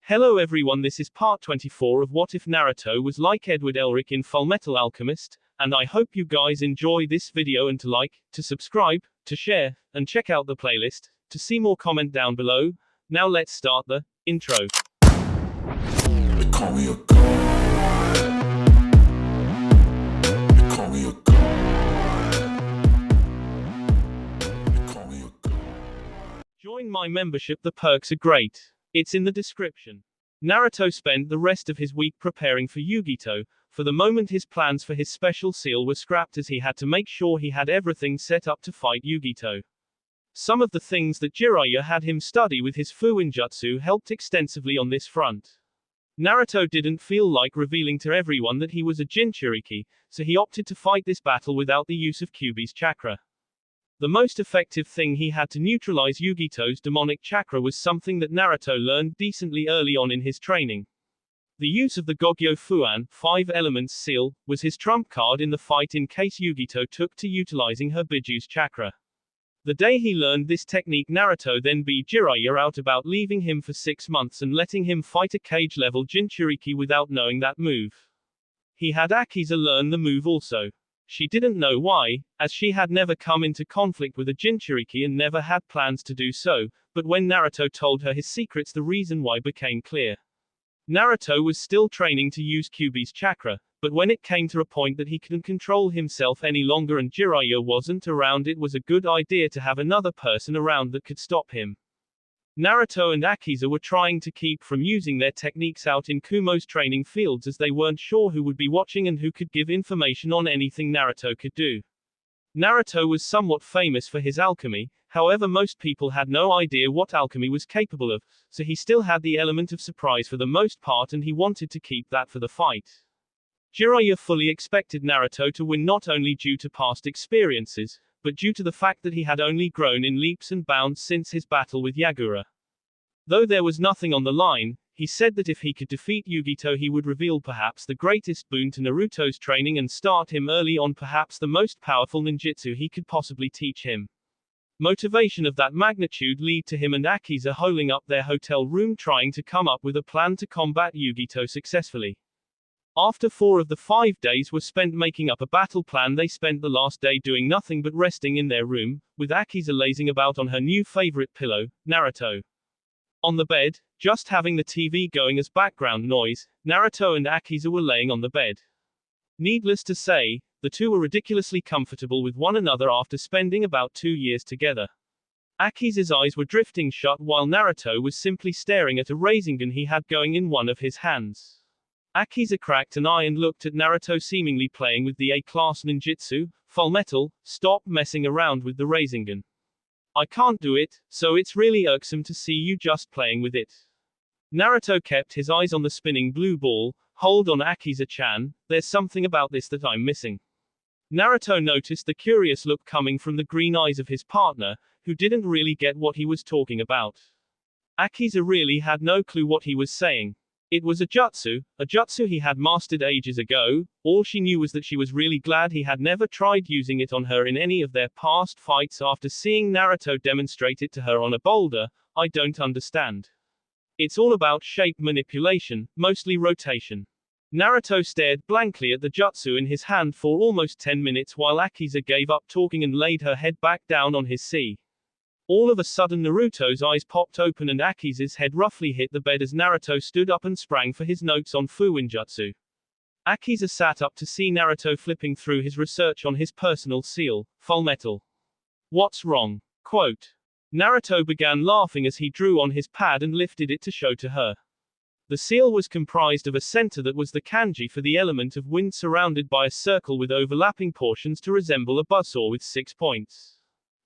Hello everyone, this is part 24 of What If Naruto Was Like Edward Elric in Fullmetal Alchemist, and I hope you guys enjoy this video and to like, to subscribe, to share, and check out the playlist, to see more comment down below. Now let's start the intro. They call me a god. They call me a god. They call me a god. Join my membership, the perks are great. It's in the description. Naruto spent the rest of his week preparing for Yugito. For the moment his plans for his special seal were scrapped as he had to make sure he had everything set up to fight Yugito. Some of the things that Jiraiya had him study with his Fuinjutsu helped extensively on this front. Naruto didn't feel like revealing to everyone that he was a Jinchuriki, so he opted to fight this battle without the use of Kyuubi's chakra. The most effective thing he had to neutralize Yugito's demonic chakra was something that Naruto learned decently early on in his training. The use of the Gogyo Fuan, 5 elements seal, was his trump card in the fight in case Yugito took to utilizing her Bijuu's chakra. The day he learned this technique, Naruto then beat Jiraiya out, about leaving him for 6 months and letting him fight a cage-level Jinchuriki without knowing that move. He had Akiza learn the move also. She didn't know why, as she had never come into conflict with a Jinchuriki and never had plans to do so, but when Naruto told her his secrets, the reason why became clear. Naruto was still training to use Kyuubi's chakra, but when it came to a point that he couldn't control himself any longer and Jiraiya wasn't around, it was a good idea to have another person around that could stop him. Naruto and Akiza were trying to keep from using their techniques out in Kumo's training fields as they weren't sure who would be watching and who could give information on anything Naruto could do. Naruto was somewhat famous for his alchemy, however most people had no idea what alchemy was capable of, so he still had the element of surprise for the most part and he wanted to keep that for the fight. Jiraiya fully expected Naruto to win, not only due to past experiences, but due to the fact that he had only grown in leaps and bounds since his battle with Yagura. Though there was nothing on the line, he said that if he could defeat Yugito he would reveal perhaps the greatest boon to Naruto's training and start him early on perhaps the most powerful ninjutsu he could possibly teach him. Motivation of that magnitude lead to him and Akiza holing up their hotel room trying to come up with a plan to combat Yugito successfully. After 4 of the 5 days were spent making up a battle plan, they spent the last day doing nothing but resting in their room, with Akiza lazing about on her new favorite pillow, Naruto. On the bed, just having the TV going as background noise, Naruto and Akiza were laying on the bed. Needless to say, the two were ridiculously comfortable with one another after spending about 2 years together. Akiza's eyes were drifting shut while Naruto was simply staring at a Rasengan he had going in one of his hands. Akiza cracked an eye and looked at Naruto seemingly playing with the A-class ninjutsu. Fullmetal, stop messing around with the Rasengan. I can't do it, so it's really irksome to see you just playing with it. Naruto kept his eyes on the spinning blue ball. Hold on Akiza-chan, there's something about this that I'm missing. Naruto noticed the curious look coming from the green eyes of his partner, who didn't really get what he was talking about. Akiza really had no clue what he was saying. It was a jutsu he had mastered ages ago. All she knew was that she was really glad he had never tried using it on her in any of their past fights after seeing Naruto demonstrate it to her on a boulder. I don't understand. It's all about shape manipulation, mostly rotation. Naruto stared blankly at the jutsu in his hand for almost 10 minutes while Akiza gave up talking and laid her head back down on his sea. All of a sudden Naruto's eyes popped open and Akiza's head roughly hit the bed as Naruto stood up and sprang for his notes on Fuinjutsu. Akiza sat up to see Naruto flipping through his research on his personal seal, Fullmetal. What's wrong? Quote. Naruto began laughing as he drew on his pad and lifted it to show to her. The seal was comprised of a center that was the kanji for the element of wind surrounded by a circle with overlapping portions to resemble a buzzsaw with 6 points.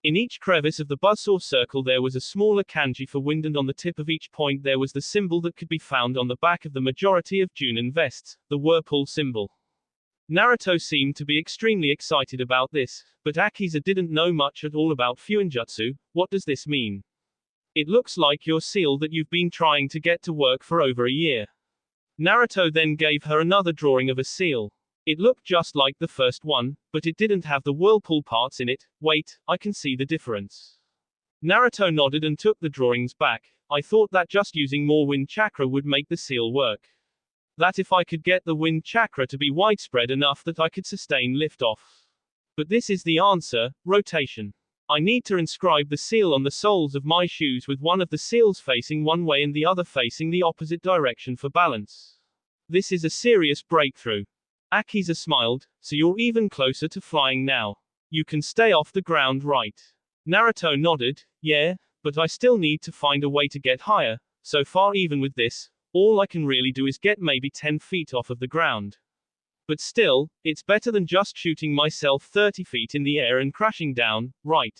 In each crevice of the buzzsaw circle there was a smaller kanji for wind and on the tip of each point there was the symbol that could be found on the back of the majority of Junin vests, the whirlpool symbol. Naruto seemed to be extremely excited about this, but Akiza didn't know much at all about Fuinjutsu. What does this mean? It looks like your seal that you've been trying to get to work for over a year. Naruto then gave her another drawing of a seal. It looked just like the first one, but it didn't have the whirlpool parts in it. Wait, I can see the difference. Naruto nodded and took the drawings back. I thought that just using more wind chakra would make the seal work. That if I could get the wind chakra to be widespread enough that I could sustain liftoff. But this is the answer, rotation. I need to inscribe the seal on the soles of my shoes with one of the seals facing one way and the other facing the opposite direction for balance. This is a serious breakthrough. Akiza smiled, so you're even closer to flying now. You can stay off the ground, right? Naruto nodded, yeah, but I still need to find a way to get higher. So far, even with this, all I can really do is get maybe 10 feet off of the ground. But still, it's better than just shooting myself 30 feet in the air and crashing down, right?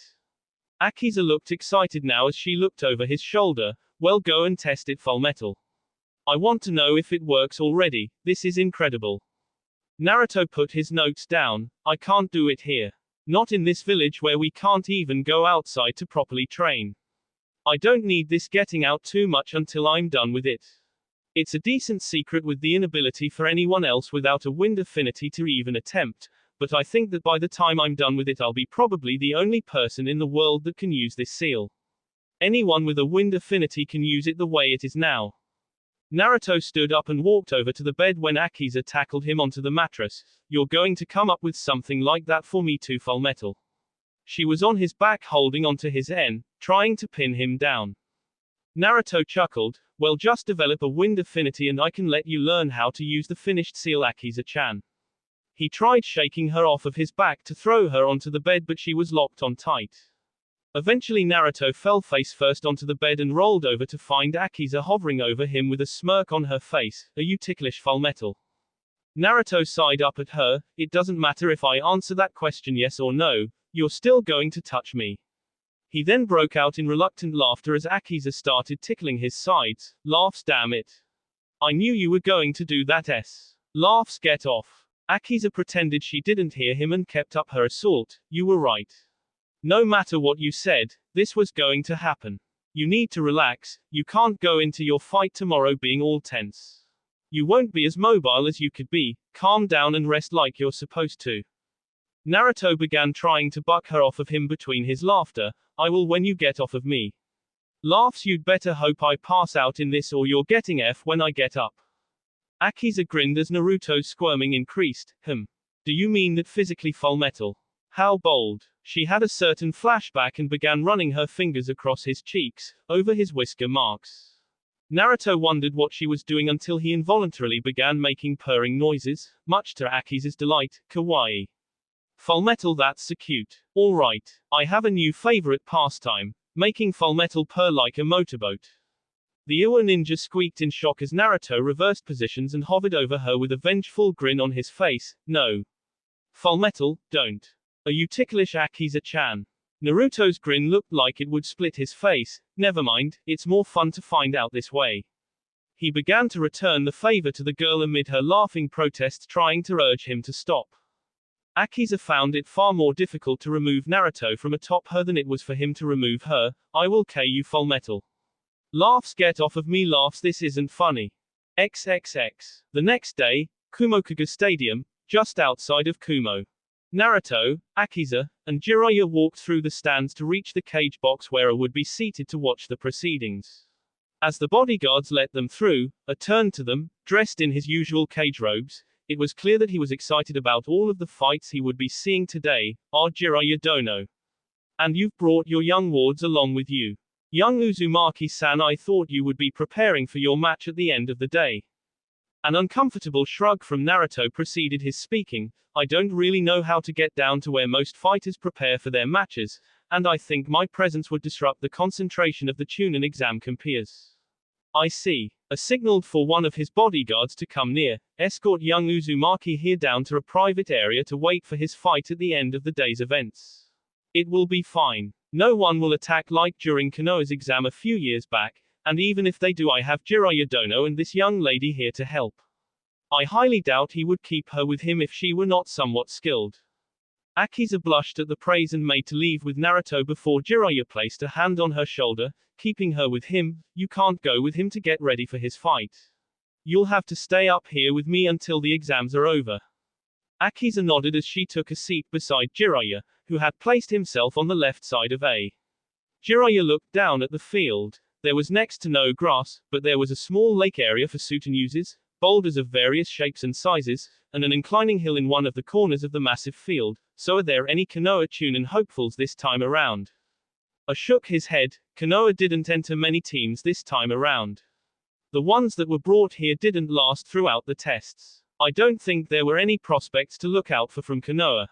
Akiza looked excited now as she looked over his shoulder. Well, go and test it, Fullmetal. I want to know if it works already. This is incredible. Naruto put his notes down. I can't do it here. Not in this village where we can't even go outside to properly train. I don't need this getting out too much until I'm done with it. It's a decent secret with the inability for anyone else without a wind affinity to even attempt, but I think that by the time I'm done with it I'll be probably the only person in the world that can use this seal. Anyone with a wind affinity can use it the way it is now. Naruto stood up and walked over to the bed when Akiza tackled him onto the mattress. You're going to come up with something like that for me too, Fullmetal. She was on his back holding onto his en, trying to pin him down. Naruto chuckled, well, just develop a wind affinity and I can let you learn how to use the finished seal, Akiza-chan. He tried shaking her off of his back to throw her onto the bed, but she was locked on tight. Eventually Naruto fell face first onto the bed and rolled over to find Akiza hovering over him with a smirk on her face. Are you ticklish, Fullmetal? Naruto sighed up at her. It doesn't matter if I answer that question yes or no, you're still going to touch me. He then broke out in reluctant laughter as Akiza started tickling his sides. Laughs, damn it. I knew you were going to do that. Laughs, get off. Akiza pretended she didn't hear him and kept up her assault. You were right. No matter what you said, this was going to happen. You need to relax, you can't go into your fight tomorrow being all tense. You won't be as mobile as you could be, calm down and rest like you're supposed to. Naruto began trying to buck her off of him between his laughter. I will when you get off of me. Laughs, you'd better hope I pass out in this or you're getting F when I get up. Akiza grinned as Naruto's squirming increased. Do you mean that physically, Fullmetal? How bold. She had a certain flashback and began running her fingers across his cheeks, over his whisker marks. Naruto wondered what she was doing until he involuntarily began making purring noises, much to Akiza's delight. Kawaii. Fullmetal, that's so cute. Alright, I have a new favorite pastime, making Fullmetal purr like a motorboat. The Iwa ninja squeaked in shock as Naruto reversed positions and hovered over her with a vengeful grin on his face. No. Fullmetal, don't. Are you ticklish, Akiza-chan? Naruto's grin looked like it would split his face. Never mind, it's more fun to find out this way. He began to return the favor to the girl amid her laughing protests, trying to urge him to stop. Akiza found it far more difficult to remove Naruto from atop her than it was for him to remove her. I will K you, Fullmetal. Laughs, get off of me. Laughs, this isn't funny. XXX. The next day, Kumokuga Stadium, just outside of Kumo. Naruto, Akiza, and Jiraiya walked through the stands to reach the cage box where A would be seated to watch the proceedings. As the bodyguards let them through, A turned to them, dressed in his usual cage robes. It was clear that he was excited about all of the fights he would be seeing today. Jiraiya Dono. And you've brought your young wards along with you. Young Uzumaki-san, I thought you would be preparing for your match at the end of the day. An uncomfortable shrug from Naruto preceded his speaking. I don't really know how to get down to where most fighters prepare for their matches, and I think my presence would disrupt the concentration of the Chunin exam compeers. I see. A signaled for one of his bodyguards to come near, escort young Uzumaki here down to a private area to wait for his fight at the end of the day's events. It will be fine. No one will attack like during Konoha's exam a few years back, and even if they do, I have Jiraiya Dono and this young lady here to help. I highly doubt he would keep her with him if she were not somewhat skilled. Akiza blushed at the praise and made to leave with Naruto before Jiraiya placed a hand on her shoulder, keeping her with him. You can't go with him to get ready for his fight. You'll have to stay up here with me until the exams are over. Akiza nodded as she took a seat beside Jiraiya, who had placed himself on the left side of A. Jiraiya looked down at the field. There was next to no grass, but there was a small lake area for Suten uses, boulders of various shapes and sizes, and an inclining hill in one of the corners of the massive field. So are there any Konoha Chunin hopefuls this time around? I shook his head. Konoha didn't enter many teams this time around. The ones that were brought here didn't last throughout the tests. I don't think there were any prospects to look out for from Konoha.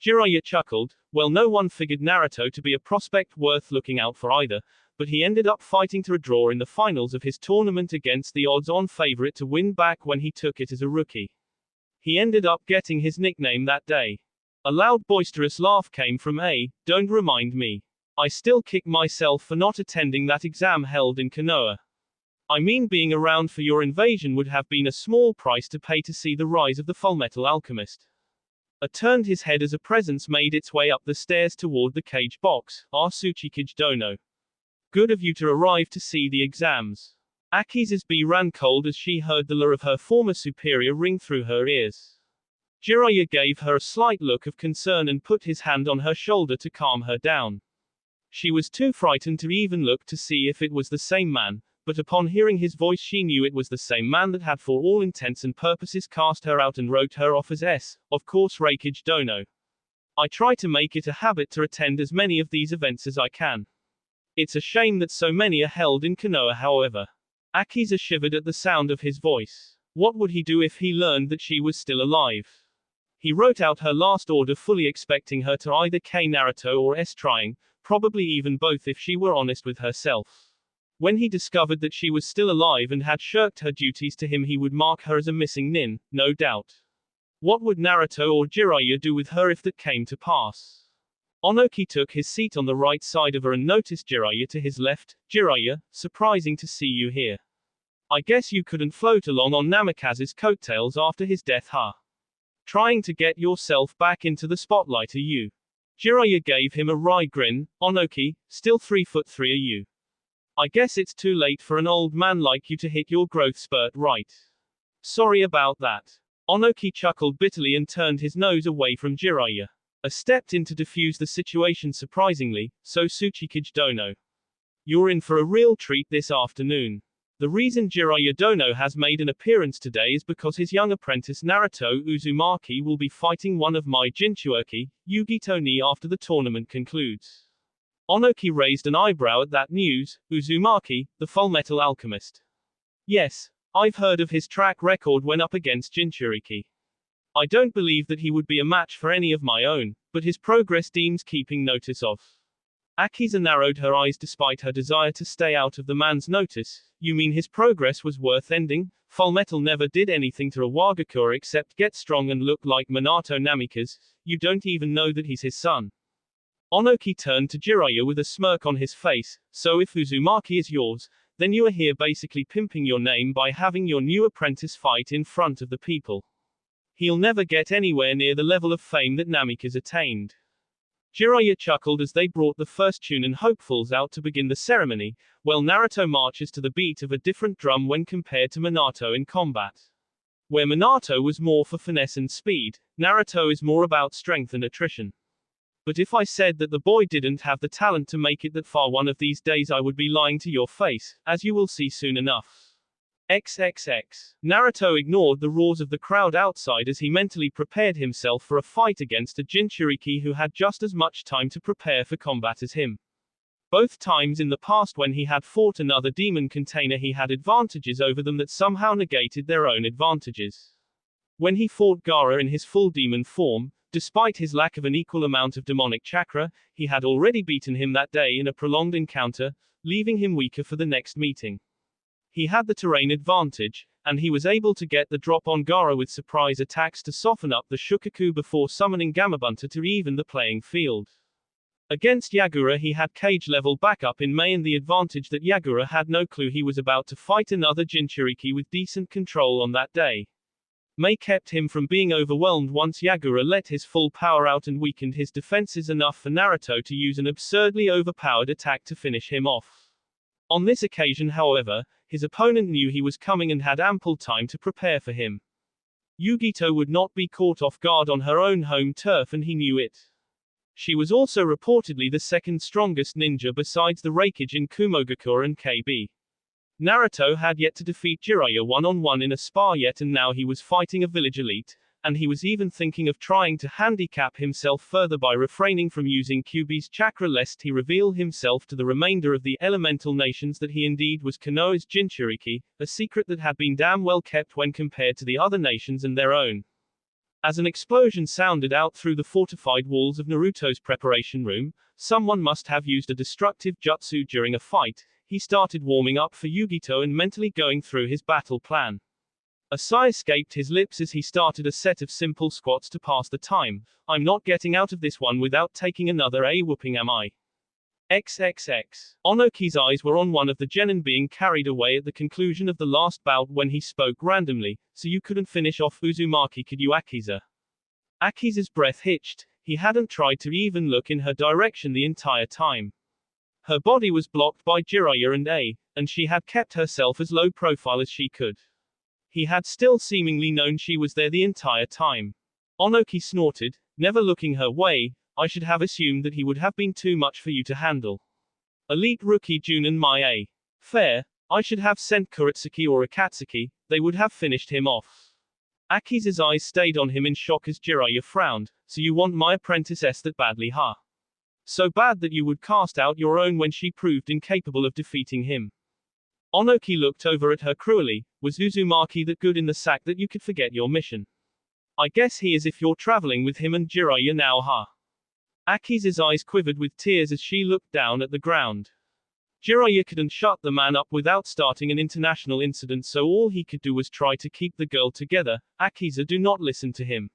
Jiraiya chuckled. Well, no one figured Naruto to be a prospect worth looking out for either, but he ended up fighting to a draw in the finals of his tournament against the odds-on favorite to win back when he took it as a rookie. He ended up getting his nickname that day. A loud boisterous laugh came from A. Don't remind me. I still kick myself for not attending that exam held in Konoha. I mean, being around for your invasion would have been a small price to pay to see the rise of the Fullmetal Alchemist. A turned his head as a presence made its way up the stairs toward the cage box. Tsuchikage Dono. Good of you to arrive to see the exams. Aki's B ran cold as she heard the lure of her former superior ring through her ears. Jiraiya gave her a slight look of concern and put his hand on her shoulder to calm her down. She was too frightened to even look to see if it was the same man, but upon hearing his voice she knew it was the same man that had for all intents and purposes cast her out and wrote her off as of course, Reikage Dono. I try to make it a habit to attend as many of these events as I can. It's a shame that so many are held in Konoha, however. Akiza shivered at the sound of his voice. What would he do if he learned that she was still alive? He wrote out her last order fully expecting her to either K Naruto or S trying, probably even both if she were honest with herself. When he discovered that she was still alive and had shirked her duties to him, he would mark her as a missing nin, no doubt. What would Naruto or Jiraiya do with her if that came to pass? Onoki took his seat on the right side of her and noticed Jiraiya to his left. Jiraiya, surprising to see you here. I guess you couldn't float along on Namikaze's coattails after his death, huh? Trying to get yourself back into the spotlight, are you? Jiraiya gave him a wry grin. Onoki, still 3'3" are you? I guess it's too late for an old man like you to hit your growth spurt, right? Sorry about that. Onoki chuckled bitterly and turned his nose away from Jiraiya. Stepped in to defuse the situation surprisingly. So Tsuchikage Dono. You're in for a real treat this afternoon. The reason Jiraiya Dono has made an appearance today is because his young apprentice Naruto Uzumaki will be fighting one of my Jinchuoki, Yugito ni after the tournament concludes. Onoki raised an eyebrow at that news. Uzumaki, the Fullmetal Alchemist. Yes, I've heard of his track record when up against Jinchuriki. I don't believe that he would be a match for any of my own, but his progress deems keeping notice of. Akiza narrowed her eyes despite her desire to stay out of the man's notice. You mean his progress was worth ending? Fullmetal never did anything to Iwagakure except get strong and look like Minato Namikaze. You don't even know that he's his son. Onoki turned to Jiraiya with a smirk on his face. So if Uzumaki is yours, then you are here basically pimping your name by having your new apprentice fight in front of the people. He'll never get anywhere near the level of fame that Namikaze attained. Jiraiya chuckled as they brought the first Chunin hopefuls out to begin the ceremony. Well, Naruto marches to the beat of a different drum when compared to Minato in combat. Where Minato was more for finesse and speed, Naruto is more about strength and attrition. But if I said that the boy didn't have the talent to make it that far one of these days, I would be lying to your face, as you will see soon enough. XXX. Naruto ignored the roars of the crowd outside as he mentally prepared himself for a fight against a Jinchuriki who had just as much time to prepare for combat as him. Both times in the past when he had fought another demon container, he had advantages over them that somehow negated their own advantages. When he fought Gaara in his full demon form, despite his lack of an equal amount of demonic chakra, he had already beaten him that day in a prolonged encounter, leaving him weaker for the next meeting. He had the terrain advantage, and he was able to get the drop on Gaara with surprise attacks to soften up the Shukaku before summoning Gamabunta to even the playing field. Against Yagura he had cage-level backup in Mei and the advantage that Yagura had no clue he was about to fight another Jinchuriki with decent control on that day. Mei kept him from being overwhelmed once Yagura let his full power out and weakened his defenses enough for Naruto to use an absurdly overpowered attack to finish him off. On this occasion, however, his opponent knew he was coming and had ample time to prepare for him. Yugito would not be caught off guard on her own home turf, and he knew it. She was also reportedly the second strongest ninja besides the Raikijin Kumogakure and KB. Naruto had yet to defeat Jiraiya one-on-one in a spar yet, and now he was fighting a village elite, and he was even thinking of trying to handicap himself further by refraining from using Kyuubi's chakra lest he reveal himself to the remainder of the elemental nations that he indeed was Konoha's Jinchuriki, a secret that had been damn well kept when compared to the other nations and their own. As an explosion sounded out through the fortified walls of Naruto's preparation room, someone must have used a destructive jutsu during a fight. He started warming up for Yugito and mentally going through his battle plan. A sigh escaped his lips as he started a set of simple squats to pass the time. I'm not getting out of this one without taking another A-whooping, am I? XXX. Onoki's eyes were on one of the genin being carried away at the conclusion of the last bout when he spoke randomly, so you couldn't finish off Uzumaki, could you, Akiza? Akiza's breath hitched. He hadn't tried to even look in her direction the entire time. Her body was blocked by Jiraiya and she had kept herself as low profile as she could. He had still seemingly known she was there the entire time. Onoki snorted, never looking her way. I should have assumed that he would have been too much for you to handle. Elite rookie Junin my A. Fair. I should have sent Kuretsuki or Akatsuki, they would have finished him off. Akiza's eyes stayed on him in shock as Jiraiya frowned. So you want my apprentice that badly, huh? So bad that you would cast out your own when she proved incapable of defeating him. Onoki looked over at her cruelly. Was Uzumaki that good in the sack that you could forget your mission? I guess he is if you're traveling with him and Jiraiya now, huh? Akiza's eyes quivered with tears as she looked down at the ground. Jiraiya couldn't shut the man up without starting an international incident, so all he could do was try to keep the girl together. Akiza, do not listen to him.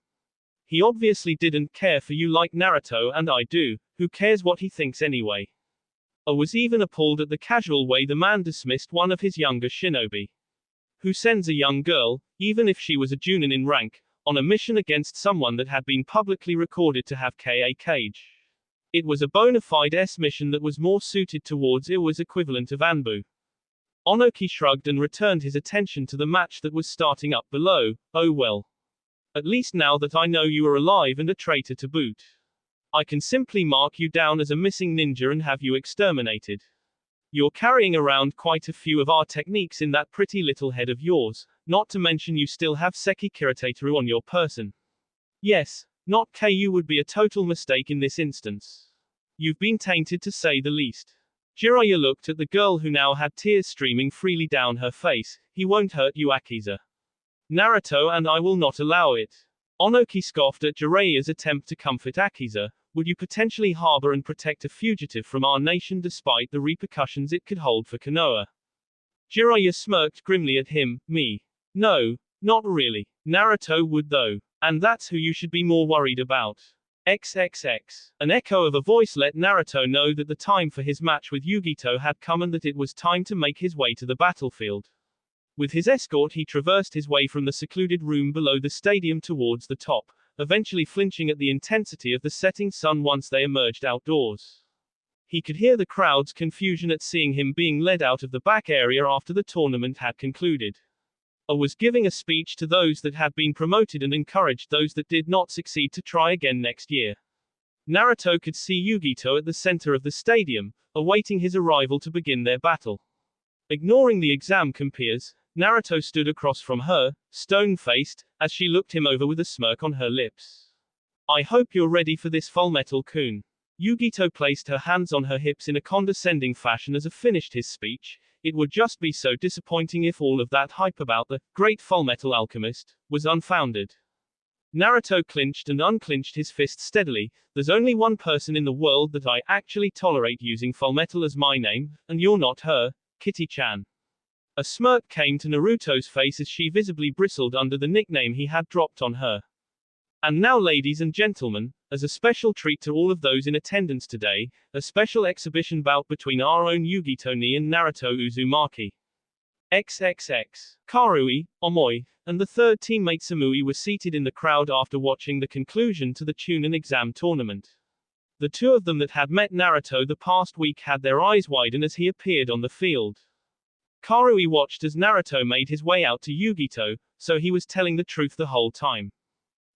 He obviously didn't care for you like Naruto and I do. Who cares what he thinks anyway? I was even appalled at the casual way the man dismissed one of his younger shinobi. Who sends a young girl, even if she was a Junin in rank, on a mission against someone that had been publicly recorded to have Ka Kage? It was a bona fide mission that was more suited towards Iwa's equivalent of Anbu. Onoki shrugged and returned his attention to the match that was starting up below. Oh well. At least now that I know you are alive and a traitor to boot, I can simply mark you down as a missing ninja and have you exterminated. You're carrying around quite a few of our techniques in that pretty little head of yours, not to mention you still have Seki Kirateteru on your person. Yes, not Ku would be a total mistake in this instance. You've been tainted to say the least. Jiraiya looked at the girl who now had tears streaming freely down her face. He won't hurt you, Akiza. Naruto and I will not allow it. Onoki scoffed at Jiraiya's attempt to comfort Akiza. Would you potentially harbor and protect a fugitive from our nation despite the repercussions it could hold for Konoha? Jiraiya smirked grimly at him. Me? No, not really. Naruto would though. And that's who you should be more worried about. XXX. An echo of a voice let Naruto know that the time for his match with Yugito had come and that it was time to make his way to the battlefield. With his escort he traversed his way from the secluded room below the stadium towards the top, eventually flinching at the intensity of the setting sun once they emerged outdoors. He could hear the crowd's confusion at seeing him being led out of the back area after the tournament had concluded. Was giving a speech to those that had been promoted and encouraged those that did not succeed to try again next year. Naruto could see Yugito at the center of the stadium, awaiting his arrival to begin their battle. Ignoring the exam compeers, Naruto stood across from her, stone-faced, as she looked him over with a smirk on her lips. I hope you're ready for this, Fullmetal-kun. Yugito placed her hands on her hips in a condescending fashion as he finished his speech. It would just be so disappointing if all of that hype about the great Fullmetal Alchemist was unfounded. Naruto clinched and unclinched his fist steadily. There's only one person in the world that I actually tolerate using Fullmetal as my name, and you're not her, Kitty-chan. A smirk came to Naruto's face as she visibly bristled under the nickname he had dropped on her. And now, ladies and gentlemen, as a special treat to all of those in attendance today, a special exhibition bout between our own Yugito-ni and Naruto Uzumaki. XXX. Karui, Omoi, and the third teammate Samui were seated in the crowd after watching the conclusion to the Chunin exam tournament. The two of them that had met Naruto the past week had their eyes widen as he appeared on the field. Karui watched as Naruto made his way out to Yugito, so he was telling the truth the whole time.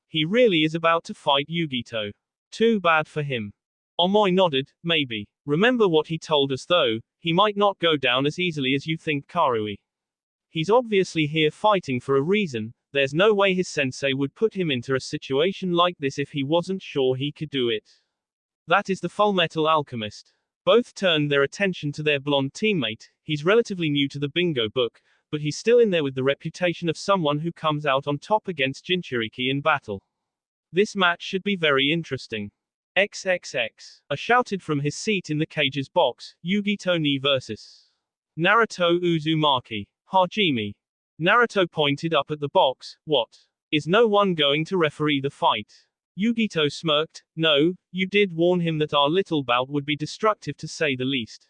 He really is about to fight Yugito. Too bad for him. Omoi nodded, maybe. Remember what he told us though, he might not go down as easily as you think, Karui. He's obviously here fighting for a reason, there's no way his sensei would put him into a situation like this if he wasn't sure he could do it. That is the Fullmetal Alchemist. Both turned their attention to their blonde teammate. He's relatively new to the bingo book, but he's still in there with the reputation of someone who comes out on top against Jinchuriki in battle. This match should be very interesting. XXX. A shouted from his seat in the cage's box, Yugito ni versus Naruto Uzumaki. Hajime. Naruto pointed up at the box. What? Is no one going to referee the fight? Yugito smirked. No, you did warn him that our little bout would be destructive to say the least.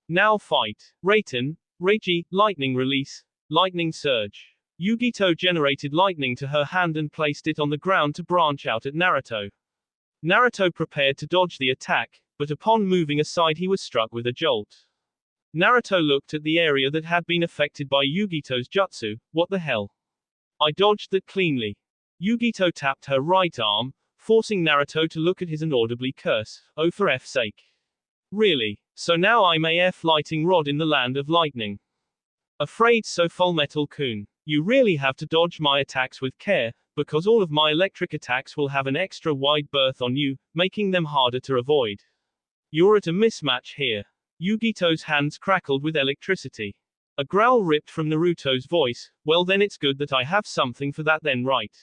Now fight. Raiten. Reiji, lightning release. Lightning surge. Yugito generated lightning to her hand and placed it on the ground to branch out at Naruto. Naruto prepared to dodge the attack, but upon moving aside he was struck with a jolt. Naruto looked at the area that had been affected by Yugito's jutsu. What the hell? I dodged that cleanly. Yugito tapped her right arm, forcing Naruto to look at his and audibly curse. Oh, for F's sake. Really? So now I'm a lighting rod in the land of lightning. Afraid so, Fullmetal-kun. You really have to dodge my attacks with care, because all of my electric attacks will have an extra wide berth on you, making them harder to avoid. You're at a mismatch here. Yugito's hands crackled with electricity. A growl ripped from Naruto's voice. Well then it's good that I have something for that then, right?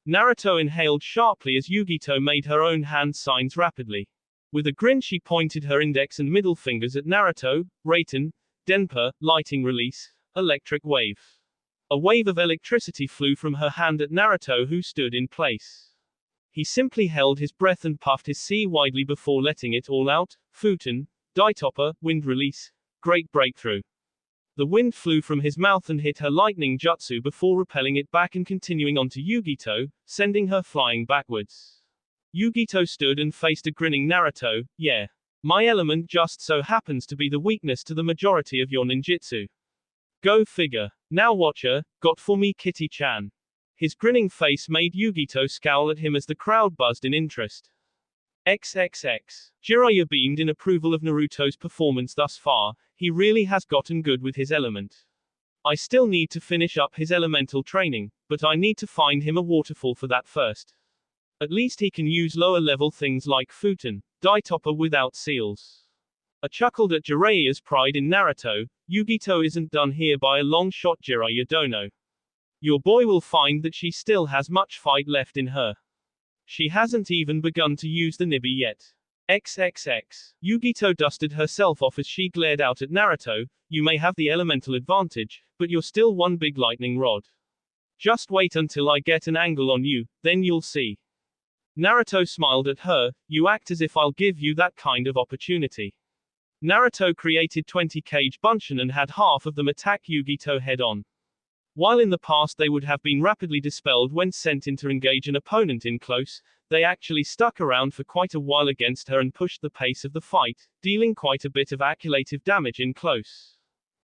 Naruto inhaled sharply as Yugito made her own hand signs rapidly. With a grin she pointed her index and middle fingers at Naruto. Raiten. Denpa. Lighting release. Electric wave. A wave of electricity flew from her hand at Naruto, who stood in place. He simply held his breath and puffed his sea widely before letting it all out. Futen. Daitopper, wind release. Great breakthrough. The wind flew from his mouth and hit her lightning jutsu before repelling it back and continuing onto Yugito, sending her flying backwards. Yugito stood and faced a grinning Naruto. Yeah. My element just so happens to be the weakness to the majority of your ninjutsu. Go figure. Now watcher, got for me Kitty-chan. His grinning face made Yugito scowl at him as the crowd buzzed in interest. XXX. Jiraiya beamed in approval of Naruto's performance thus far. He really has gotten good with his element. I still need to finish up his elemental training, but I need to find him a waterfall for that first. At least he can use lower level things like Futen, Daitopper without seals. I chuckled at Jiraiya's pride in Naruto. Yugito isn't done here by a long shot, Jiraiya dono. Your boy will find that she still has much fight left in her. She hasn't even begun to use the Nibi yet. XXX. Yugito dusted herself off as she glared out at Naruto. You may have the elemental advantage, but you're still one big lightning rod. Just wait until I get an angle on you, then you'll see. Naruto smiled at her. You act as if I'll give you that kind of opportunity. Naruto created 20 cage bunshin and had half of them attack Yugito head on. While in the past they would have been rapidly dispelled when sent in to engage an opponent in close, they actually stuck around for quite a while against her and pushed the pace of the fight, dealing quite a bit of accumulative damage in close.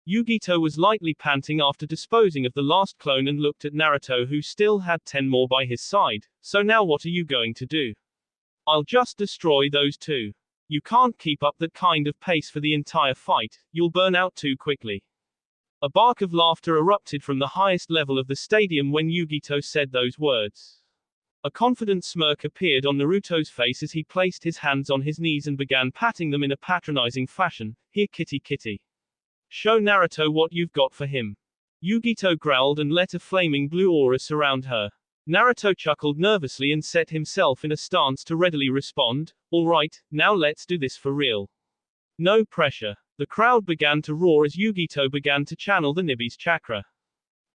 Yugito was lightly panting after disposing of the last clone and looked at Naruto, who still had 10 more by his side. So now what are you going to do? I'll just destroy those two. You can't keep up that kind of pace for the entire fight, you'll burn out too quickly. A bark of laughter erupted from the highest level of the stadium when Yugito said those words. A confident smirk appeared on Naruto's face as he placed his hands on his knees and began patting them in a patronizing fashion. Here kitty kitty. Show Naruto what you've got for him. Yugito growled and let a flaming blue aura surround her. Naruto chuckled nervously and set himself in a stance to readily respond. Alright, now let's do this for real. No pressure. The crowd began to roar as Yugito began to channel the Nibi's chakra.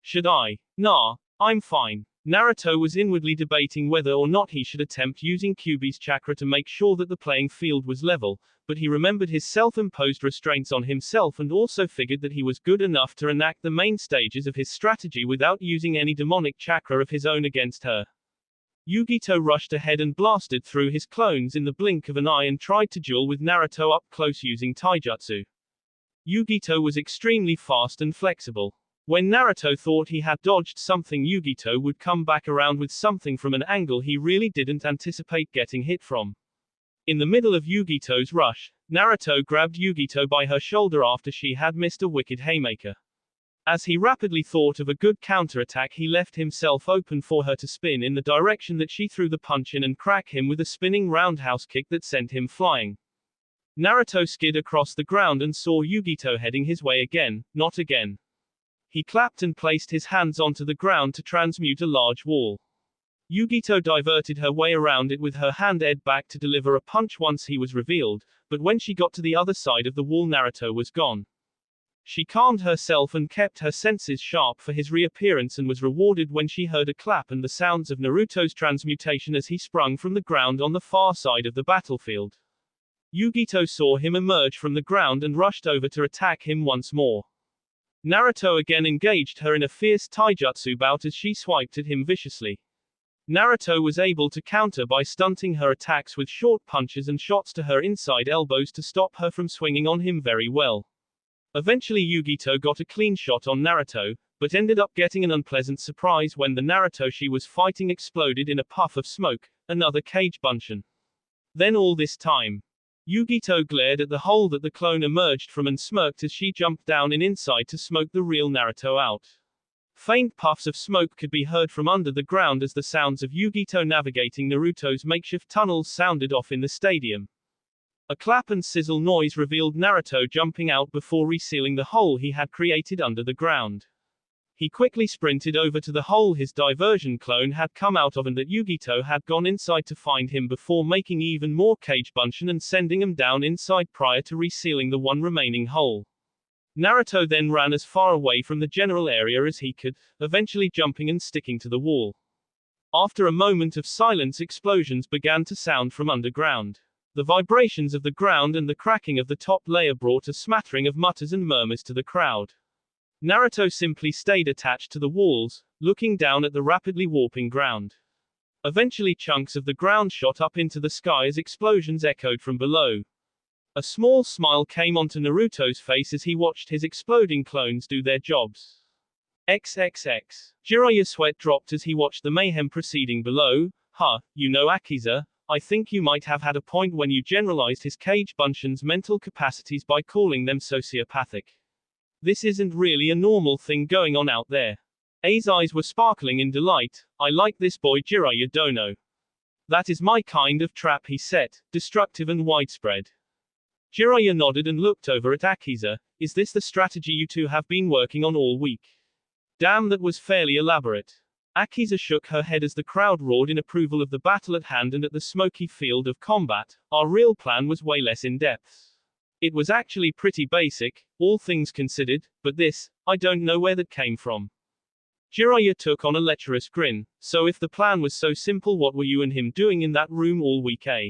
Should I? Nah, I'm fine. Naruto was inwardly debating whether or not he should attempt using Kyuubi's chakra to make sure that the playing field was level, but he remembered his self-imposed restraints on himself and also figured that he was good enough to enact the main stages of his strategy without using any demonic chakra of his own against her. Yugito rushed ahead and blasted through his clones in the blink of an eye and tried to duel with Naruto up close using taijutsu. Yugito was extremely fast and flexible. When Naruto thought he had dodged something, Yugito would come back around with something from an angle he really didn't anticipate getting hit from. In the middle of Yugito's rush, Naruto grabbed Yugito by her shoulder after she had missed a wicked haymaker. As he rapidly thought of a good counterattack, he left himself open for her to spin in the direction that she threw the punch in and crack him with a spinning roundhouse kick that sent him flying. Naruto skid across the ground and saw Yugito heading his way again, not again. He clapped and placed his hands onto the ground to transmute a large wall. Yugito diverted her way around it with her hand edged back to deliver a punch once he was revealed, but when she got to the other side of the wall, Naruto was gone. She calmed herself and kept her senses sharp for his reappearance, and was rewarded when she heard a clap and the sounds of Naruto's transmutation as he sprung from the ground on the far side of the battlefield. Yugito saw him emerge from the ground and rushed over to attack him once more. Naruto again engaged her in a fierce taijutsu bout as she swiped at him viciously. Naruto was able to counter by stunting her attacks with short punches and shots to her inside elbows to stop her from swinging on him very well. Eventually Yugito got a clean shot on Naruto, but ended up getting an unpleasant surprise when the Naruto she was fighting exploded in a puff of smoke, another cage bunshin. Then all this time, Yugito glared at the hole that the clone emerged from and smirked as she jumped down inside to smoke the real Naruto out. Faint puffs of smoke could be heard from under the ground as the sounds of Yugito navigating Naruto's makeshift tunnels sounded off in the stadium. A clap and sizzle noise revealed Naruto jumping out before resealing the hole he had created under the ground. He quickly sprinted over to the hole his diversion clone had come out of and that Yugito had gone inside to find him before making even more cage bunshin and sending him down inside prior to resealing the one remaining hole. Naruto then ran as far away from the general area as he could, eventually jumping and sticking to the wall. After a moment of silence, explosions began to sound from underground. The vibrations of the ground and the cracking of the top layer brought a smattering of mutters and murmurs to the crowd. Naruto simply stayed attached to the walls, looking down at the rapidly warping ground. Eventually chunks of the ground shot up into the sky as explosions echoed from below. A small smile came onto Naruto's face as he watched his exploding clones do their jobs. XXX. Jiraiya's sweat dropped as he watched the mayhem proceeding below. You know Akiza, I think you might have had a point when you generalized his cage bunshin's mental capacities by calling them sociopathic. This isn't really a normal thing going on out there. A's eyes were sparkling in delight. I like this boy Jiraiya Dono. That is my kind of trap, he said, destructive and widespread. Jiraiya nodded and looked over at Akiza. Is this the strategy you two have been working on all week? Damn, that was fairly elaborate. Akiza shook her head as the crowd roared in approval of the battle at hand and at the smoky field of combat. Our real plan was way less in-depth. It was actually pretty basic, all things considered, but this, I don't know where that came from. Jiraiya took on a lecherous grin. So if the plan was so simple, what were you and him doing in that room all week, eh?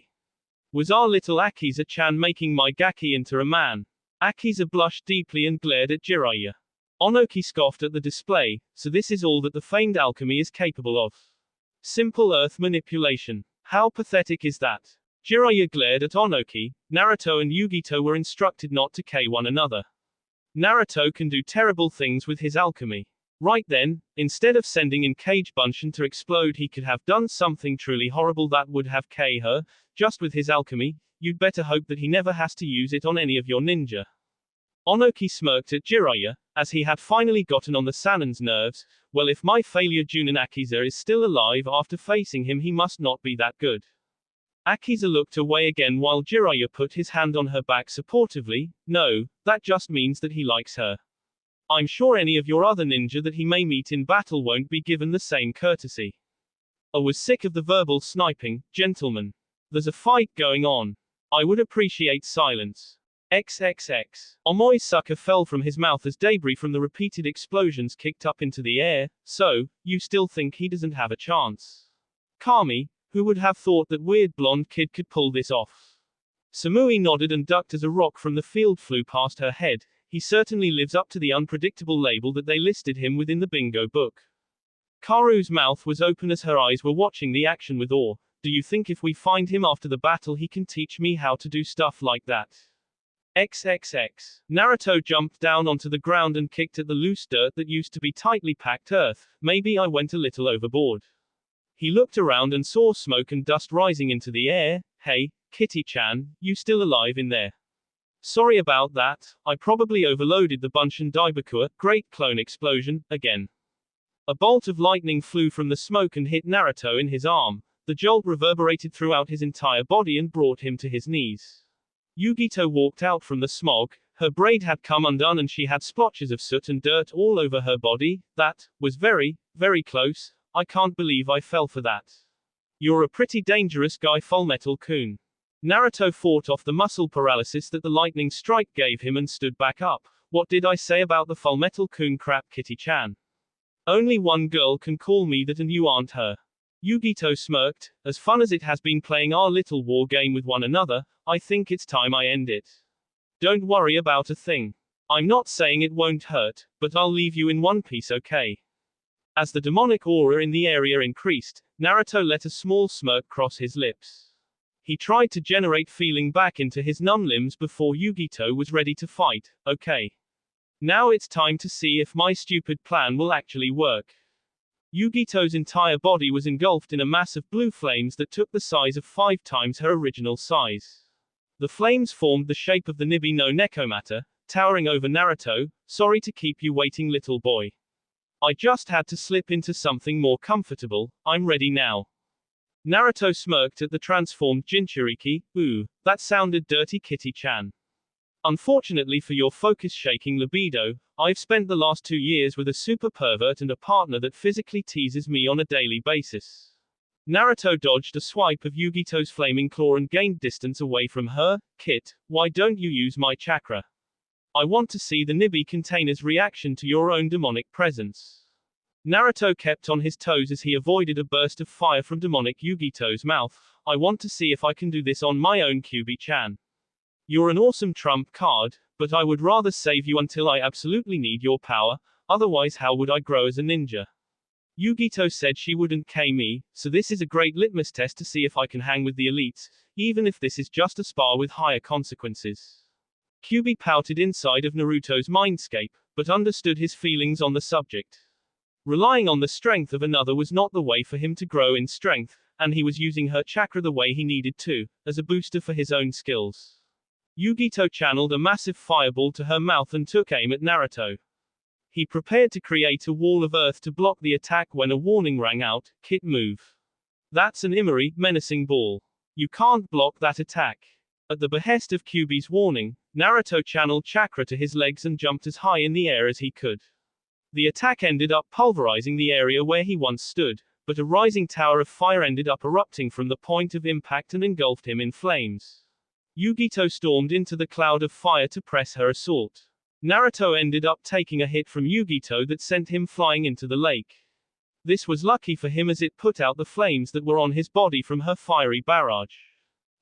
Was our little Akiza-chan making my Gaki into a man? Akiza blushed deeply and glared at Jiraiya. Onoki scoffed at the display. So this is all that the famed alchemy is capable of. Simple earth manipulation. How pathetic is that? Jiraiya glared at Onoki. Naruto and Yugito were instructed not to K one another. Naruto can do terrible things with his alchemy. Right then, instead of sending in Cage Bunshin to explode, he could have done something truly horrible that would have K her, just with his alchemy. You'd better hope that he never has to use it on any of your ninja. Onoki smirked at Jiraiya, as he had finally gotten on the Sanin's nerves. Well, if my failure Junin Akiza is still alive after facing him, he must not be that good. Akiza looked away again while Jiraiya put his hand on her back supportively. No, that just means that he likes her. I'm sure any of your other ninja that he may meet in battle won't be given the same courtesy. I was sick of the verbal sniping, gentlemen. There's a fight going on. I would appreciate silence. XXX. Omoi's sucker fell from his mouth as debris from the repeated explosions kicked up into the air. So, you still think he doesn't have a chance? Kami, who would have thought that weird blonde kid could pull this off? Samui nodded and ducked as a rock from the field flew past her head. He certainly lives up to the unpredictable label that they listed him with in the bingo book. Karu's mouth was open as her eyes were watching the action with awe. Do you think if we find him after the battle he can teach me how to do stuff like that? XXX. Naruto jumped down onto the ground and kicked at the loose dirt that used to be tightly packed earth. Maybe I went a little overboard. He looked around and saw smoke and dust rising into the air. Hey, Kitty-chan, you still alive in there? Sorry about that, I probably overloaded the Bunshin Daibakura, great clone explosion, again. A bolt of lightning flew from the smoke and hit Naruto in his arm. The jolt reverberated throughout his entire body and brought him to his knees. Yugito walked out from the smog. Her braid had come undone and she had splotches of soot and dirt all over her body. That was very, very close. I can't believe I fell for that. You're a pretty dangerous guy, Fullmetal-kun. Naruto fought off the muscle paralysis that the lightning strike gave him and stood back up. What did I say about the Fullmetal-kun crap, Kitty-chan? Only one girl can call me that and you aren't her. Yugito smirked. As fun as it has been playing our little war game with one another, I think it's time I end it. Don't worry about a thing. I'm not saying it won't hurt, but I'll leave you in one piece, okay? As the demonic aura in the area increased, Naruto let a small smirk cross his lips. He tried to generate feeling back into his numb limbs before Yugito was ready to fight. Okay. Now it's time to see if my stupid plan will actually work. Yugito's entire body was engulfed in a mass of blue flames that took the size of 5 times her original size. The flames formed the shape of the Nibi no Nekomata, towering over Naruto. Sorry to keep you waiting, little boy. I just had to slip into something more comfortable. I'm ready now. Naruto smirked at the transformed Jinchuriki. Ooh, that sounded dirty, Kitty-chan. Unfortunately for your focus-shaking libido, I've spent the last 2 years with a super pervert and a partner that physically teases me on a daily basis. Naruto dodged a swipe of Yugito's flaming claw and gained distance away from her. Kit, why don't you use my chakra? I want to see the Nibi container's reaction to your own demonic presence. Naruto kept on his toes as he avoided a burst of fire from demonic Yugito's mouth. I want to see if I can do this on my own, Kyubi-chan. You're an awesome trump card, but I would rather save you until I absolutely need your power, otherwise how would I grow as a ninja? Yugito said she wouldn't K me, so this is a great litmus test to see if I can hang with the elites, even if this is just a spar with higher consequences. Kyubi pouted inside of Naruto's mindscape, but understood his feelings on the subject. Relying on the strength of another was not the way for him to grow in strength, and he was using her chakra the way he needed to, as a booster for his own skills. Yugito channeled a massive fireball to her mouth and took aim at Naruto. He prepared to create a wall of earth to block the attack when a warning rang out. Kit, move. That's an Imari, menacing ball. You can't block that attack. At the behest of Kyubi's warning, Naruto channeled chakra to his legs and jumped as high in the air as he could. The attack ended up pulverizing the area where he once stood, but a rising tower of fire ended up erupting from the point of impact and engulfed him in flames. Yugito stormed into the cloud of fire to press her assault. Naruto ended up taking a hit from Yugito that sent him flying into the lake. This was lucky for him as it put out the flames that were on his body from her fiery barrage.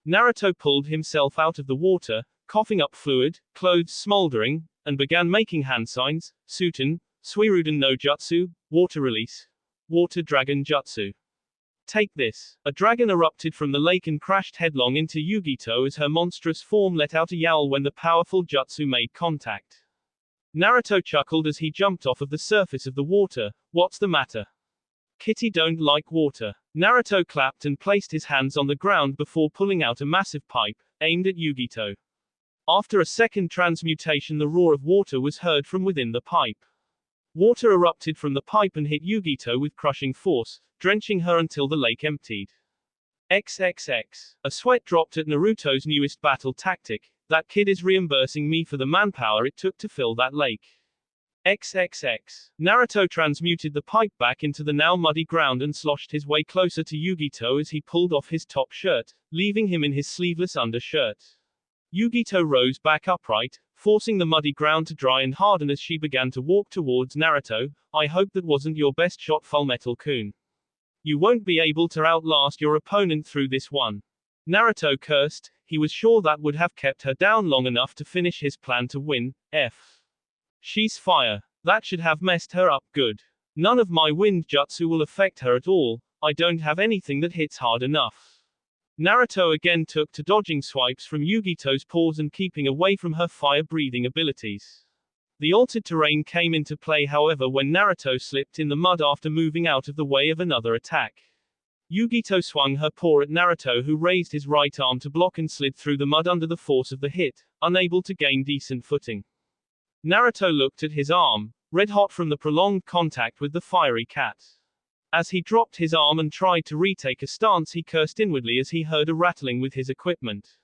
Naruto pulled himself out of the water, coughing up fluid, clothes smoldering, and began making hand signs. Suten, Suiruden no Jutsu, water release. Water dragon jutsu. Take this. A dragon erupted from the lake and crashed headlong into Yugito as her monstrous form let out a yowl when the powerful jutsu made contact. Naruto chuckled as he jumped off of the surface of the water. What's the matter? Kitty don't like water. Naruto clapped and placed his hands on the ground before pulling out a massive pipe, aimed at Yugito. After a second transmutation, the roar of water was heard from within the pipe. Water erupted from the pipe and hit Yugito with crushing force, drenching her until the lake emptied. XXX. A sweat dropped at Naruto's newest battle tactic. That kid is reimbursing me for the manpower it took to fill that lake. XXX. Naruto transmuted the pipe back into the now muddy ground and sloshed his way closer to Yugito as he pulled off his top shirt, leaving him in his sleeveless undershirt. Yugito rose back upright, forcing the muddy ground to dry and harden as she began to walk towards Naruto. I hope that wasn't your best shot, Fullmetal-kun. You won't be able to outlast your opponent through this one. Naruto cursed. He was sure that would have kept her down long enough to finish his plan to win. She's fire. That should have messed her up good. None of my wind jutsu will affect her at all. I don't have anything that hits hard enough. Naruto again took to dodging swipes from Yugito's paws and keeping away from her fire-breathing abilities. The altered terrain came into play, however, when Naruto slipped in the mud after moving out of the way of another attack. Yugito swung her paw at Naruto, who raised his right arm to block and slid through the mud under the force of the hit, unable to gain decent footing. Naruto looked at his arm, red hot from the prolonged contact with the fiery cat. As he dropped his arm and tried to retake a stance, he cursed inwardly as he heard a rattling with his equipment.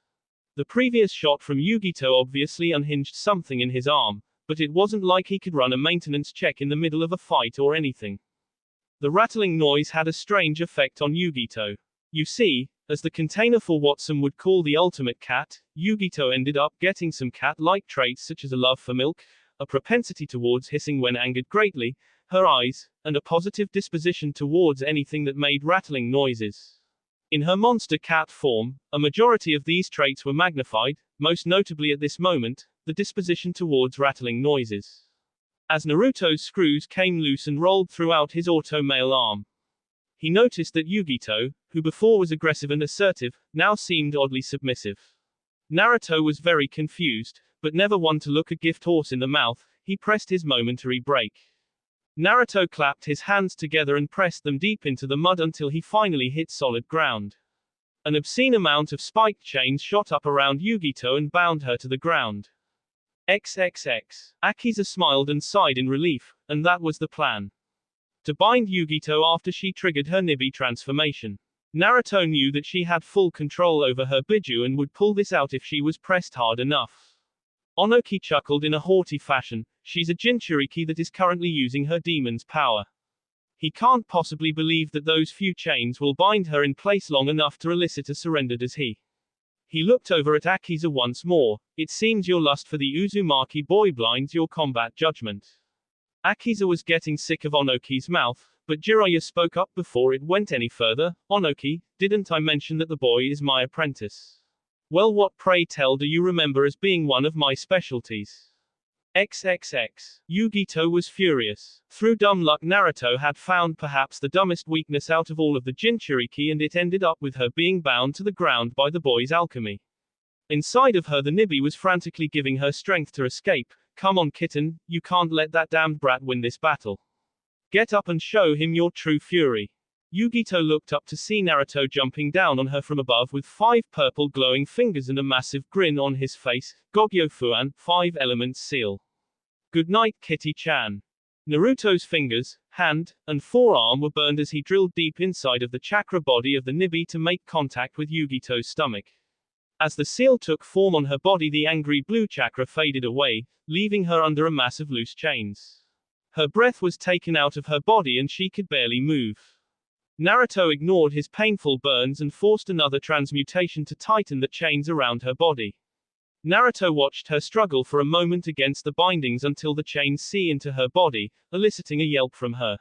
The previous shot from Yugito obviously unhinged something in his arm, but it wasn't like he could run a maintenance check in the middle of a fight or anything. The rattling noise had a strange effect on Yugito. You see, as the container for what some would call the ultimate cat, Yugito ended up getting some cat-like traits such as a love for milk, a propensity towards hissing when angered greatly, her eyes, and a positive disposition towards anything that made rattling noises. In her monster cat form, a majority of these traits were magnified, most notably at this moment, the disposition towards rattling noises. As Naruto's screws came loose and rolled throughout his auto-male arm, he noticed that Yugito, who before was aggressive and assertive, now seemed oddly submissive. Naruto was very confused, but never one to look a gift horse in the mouth. He pressed his momentary break. Naruto clapped his hands together and pressed them deep into the mud until he finally hit solid ground. An obscene amount of spiked chains shot up around Yugito and bound her to the ground. XXX. Akiza smiled and sighed in relief, and that was the plan. To bind Yugito after she triggered her Nibi transformation. Naruto knew that she had full control over her Biju and would pull this out if she was pressed hard enough. Onoki chuckled in a haughty fashion. She's a Jinchuriki that is currently using her demon's power. He can't possibly believe that those few chains will bind her in place long enough to elicit a surrender, does he? He looked over at Akiza once more. It seems your lust for the Uzumaki boy blinds your combat judgment. Akiza was getting sick of Onoki's mouth, but Jiraiya spoke up before it went any further. Onoki, didn't I mention that the boy is my apprentice? Well, what pray tell do you remember as being one of my specialties? XXX. Yugito was furious. Through dumb luck, Naruto had found perhaps the dumbest weakness out of all of the Jinchuriki, and it ended up with her being bound to the ground by the boy's alchemy. Inside of her, the Nibi was frantically giving her strength to escape. Come on, kitten, you can't let that damned brat win this battle. Get up and show him your true fury. Yugito looked up to see Naruto jumping down on her from above with 5 purple glowing fingers and a massive grin on his face. Gogyo Fuan, 5 elements seal. Good night, Kitty-chan. Naruto's fingers, hand, and forearm were burned as he drilled deep inside of the chakra body of the Nibi to make contact with Yugito's stomach. As the seal took form on her body, the angry blue chakra faded away, leaving her under a mass of loose chains. Her breath was taken out of her body and she could barely move. Naruto ignored his painful burns and forced another transmutation to tighten the chains around her body. Naruto watched her struggle for a moment against the bindings until the chains see into her body, eliciting a yelp from her.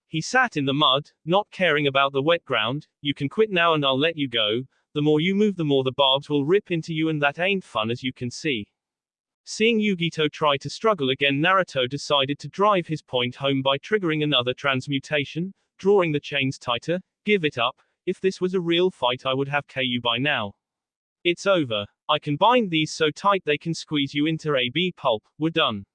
He sat in the mud, not caring about the wet ground. You can quit now and I'll let you go. The more you move, the more the barbs will rip into you, and that ain't fun, as you can see. Seeing Yugito try to struggle again, Naruto decided to drive his point home by triggering another transmutation, drawing the chains tighter. Give it up. If this was a real fight, I would have KU by now. It's over. I can bind these so tight they can squeeze you into AB pulp. We're done.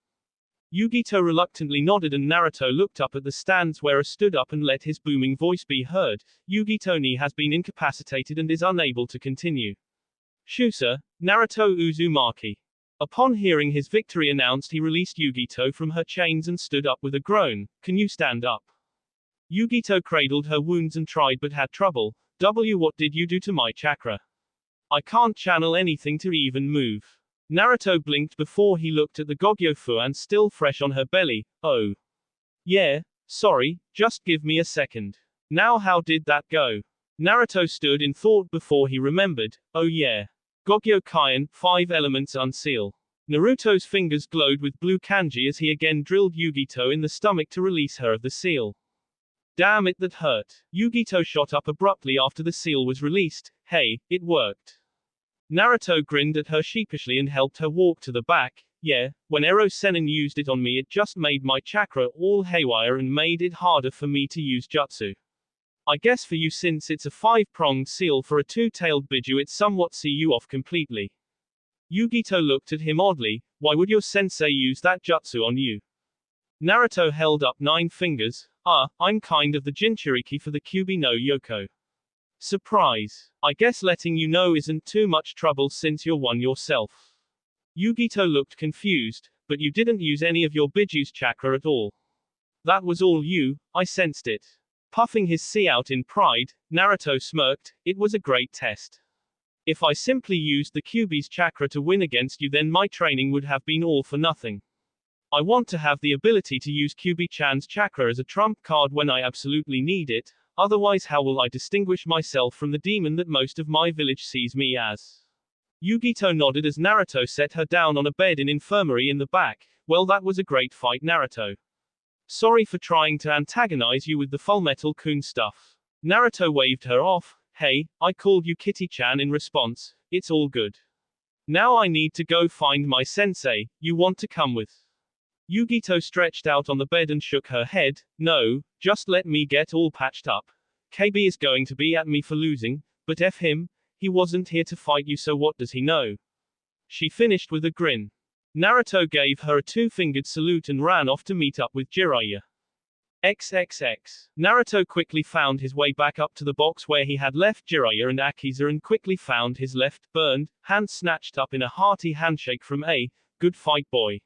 Yugito reluctantly nodded and Naruto looked up at the stands where a stood up and let his booming voice be heard. Yugito-ni has been incapacitated and is unable to continue. Shusa, Naruto Uzumaki. Upon hearing his victory announced, he released Yugito from her chains and stood up with a groan. Can you stand up? Yugito cradled her wounds and tried but had trouble. What did you do to my chakra? I can't channel anything to even move. Naruto blinked before he looked at the Gogyo Fuan still fresh on her belly. Oh. Yeah, sorry, just give me a second. Now how did that go? Naruto stood in thought before he remembered. Oh yeah. Gogyo Kaian, 5 elements unseal. Naruto's fingers glowed with blue kanji as he again drilled Yugito in the stomach to release her of the seal. Damn it, that hurt. Yugito shot up abruptly after the seal was released. Hey, it worked. Naruto grinned at her sheepishly and helped her walk to the back. Yeah, when Ero Sennin used it on me, it just made my chakra all haywire and made it harder for me to use jutsu. I guess for you, since it's a 5-pronged seal for a 2-tailed biju, it somewhat see you off completely. Yugito looked at him oddly. Why would your sensei use that jutsu on you? Naruto held up 9 fingers. I'm kind of the Jinchuriki for the Kyuubi no Yoko. Surprise. I guess letting you know isn't too much trouble since you're one yourself. Yugito looked confused, but you didn't use any of your Biju's chakra at all. That was all you, I sensed it. Puffing his sea out in pride, Naruto smirked. It was a great test. If I simply used the Kyuubi's chakra to win against you, then my training would have been all for nothing. I want to have the ability to use Kyuubi-chan's chakra as a trump card when I absolutely need it, otherwise how will I distinguish myself from the demon that most of my village sees me as? Yugito nodded as Naruto set her down on a bed in infirmary in the back. Well, that was a great fight, Naruto. Sorry for trying to antagonize you with the Fullmetal-kun stuff. Naruto waved her off. Hey, I called you Kitty-chan in response. It's all good. Now I need to go find my sensei. You want to come with? Yugito stretched out on the bed and shook her head. No, just let me get all patched up. KB is going to be at me for losing, but F him, he wasn't here to fight you, so what does he know? She finished with a grin. Naruto gave her a 2-fingered salute and ran off to meet up with Jiraiya. XXX. Naruto quickly found his way back up to the box where he had left Jiraiya and Akiza and quickly found his left, burned, hand snatched up in a hearty handshake from A. Good fight, boy.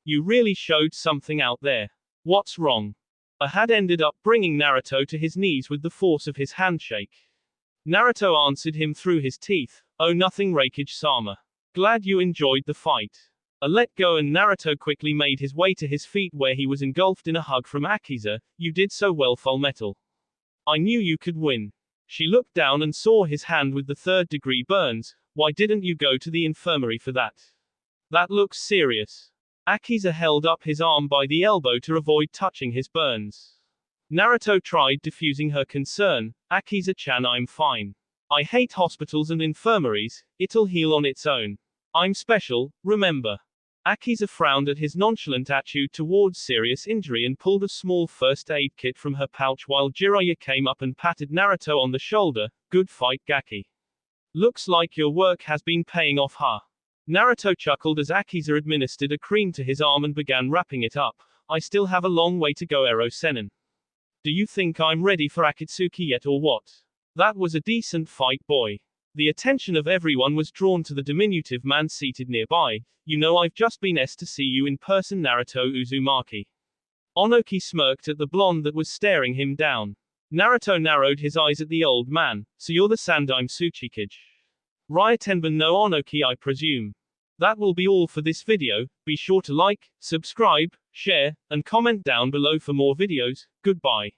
You really showed something out there. What's wrong? A had ended up bringing Naruto to his knees with the force of his handshake. Naruto answered him through his teeth. Oh, nothing, Raikage-sama. Glad you enjoyed the fight. A let go and Naruto quickly made his way to his feet where he was engulfed in a hug from Akiza. You did so well, Fullmetal. I knew you could win. She looked down and saw his hand with the 3rd-degree burns. Why didn't you go to the infirmary for that? That looks serious. Akiza held up his arm by the elbow to avoid touching his burns. Naruto tried diffusing her concern. Akiza-chan, I'm fine. I hate hospitals and infirmaries. It'll heal on its own. I'm special, remember. Akiza frowned at his nonchalant attitude towards serious injury and pulled a small first aid kit from her pouch while Jiraiya came up and patted Naruto on the shoulder. Good fight, Gaki. Looks like your work has been paying off, huh? Naruto chuckled as Akiza administered a cream to his arm and began wrapping it up. I still have a long way to go, Ero Sennin. Do you think I'm ready for Akatsuki yet or what? That was a decent fight, boy. The attention of everyone was drawn to the diminutive man seated nearby. You know, I've just been asked to see you in person, Naruto Uzumaki. Onoki smirked at the blonde that was staring him down. Naruto narrowed his eyes at the old man. So you're the Sandaime Tsuchikage. Ryotenban no Onoki, I presume. That will be all for this video. Be sure to like, subscribe, share, and comment down below for more videos. Goodbye.